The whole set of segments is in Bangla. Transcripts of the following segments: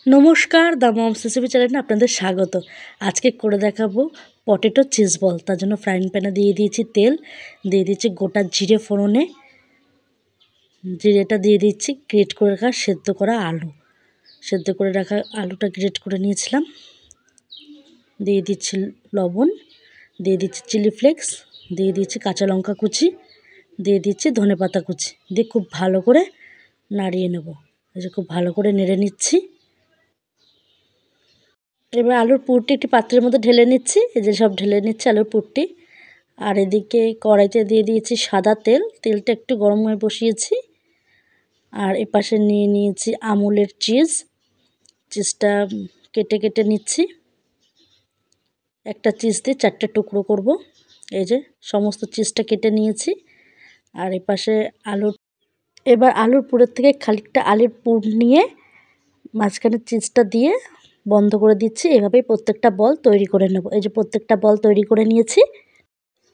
নমস্কার, দ্য মমস রেসিপি চ্যানেলে আপনাদের স্বাগত। আজকে করে দেখাবো পটেটো চিজ বল। তার জন্য ফ্রাইং প্যানে দিয়ে দিয়েছি তেল, দিয়ে দিচ্ছি গোটা জিরে ফোড়নে, জিরেটা দিয়ে দিচ্ছি গ্রেট করে রাখা সেদ্ধ করা আলু। সেদ্ধ করে রাখা আলুটা গ্রেট করে নিয়েছিলাম। দিয়ে দিচ্ছি লবণ, দিয়ে দিচ্ছি চিলি ফ্লেক্স, দিয়ে দিচ্ছি কাঁচা লঙ্কা কুচি, দিয়ে দিচ্ছি ধনেপাতা কুচি, দিয়ে খুব ভালো করে নাড়িয়ে নেব। এই যে খুব ভালো করে নেড়ে নিচ্ছি। এবার আলুর পুরটি একটি পাত্রের মধ্যে ঢেলে নিচ্ছি। এই যে সব ঢেলে নিচ্ছি আলুর পুরটি। আর এদিকে কড়াইতে দিয়ে দিয়েছি সাদা তেল, তেলটা একটু গরম হয়ে বসিয়েছি। আর এপাশে নিয়ে নিয়েছি আমুলের চিজ, চিজটা কেটে কেটে নিচ্ছি। একটা চিজ দিয়ে 4টে টুকরো করব। এই যে সমস্ত চিজটা কেটে নিয়েছি। আর এপাশে এবার আলুর পুরের থেকে খানিকটা আলুর পুর নিয়ে মাঝখানে চিজটা দিয়ে বন্ধ করে দিচ্ছি। এভাবেই প্রত্যেকটা বল তৈরি করে নেব। এই যে প্রত্যেকটা বল তৈরি করে নিয়েছি।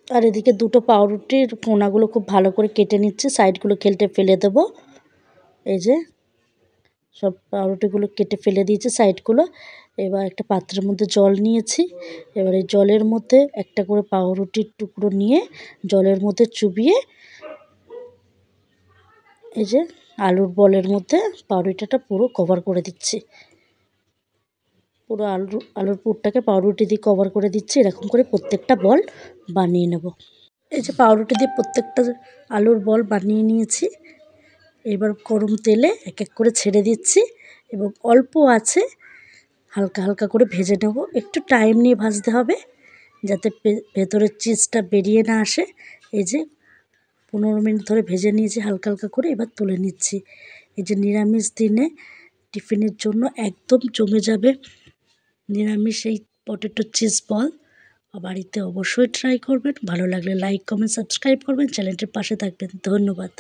আর এদিকে দুটো পাউরুটির কোনাগুলো খুব ভালো করে কেটে নিচ্ছি, সাইডগুলো খেলতে ফেলে দেবো। এই যে সব পাউরুটিগুলো কেটে ফেলে দিয়েছি সাইডগুলো। এবার একটা পাত্রের মধ্যে জল নিয়েছি। এবার এই জলের মধ্যে একটা করে পাউরুটির টুকরো নিয়ে জলের মধ্যে চুবিয়ে এই যে আলুর বলের মধ্যে পাউরুটিটা পুরো কভার করে দিচ্ছি। পুরো আলুর পুরটাকে পাউরুটি দিয়ে কভার করে দিচ্ছি। এরকম করে প্রত্যেকটা বল বানিয়ে নেব। এই যে পাউরুটি দিয়ে প্রত্যেকটা আলুর বল বানিয়ে নিয়েছি। এবার গরম তেলে এক এক করে ছেড়ে দিচ্ছি এবং অল্প আছে হালকা হালকা করে ভেজে নেব। একটু টাইম নিয়ে ভাজতে হবে যাতে ভেতরের চিজটা বেরিয়ে না আসে। এই যে 15 মিনিট ধরে ভেজে নিয়েছি হালকা হালকা করে। এবার তুলে নিচ্ছি। এই যে নিরামিষ দিনে টিফিনের জন্য একদম জমে যাবে নিরামিষ এই পটেটো চিজ বল। বাড়িতে অবশ্যই ট্রাই করবেন। ভালো লাগলে লাইক, কমেন্ট, সাবস্ক্রাইব করবেন, চ্যানেলটির পাশে থাকবেন। ধন্যবাদ।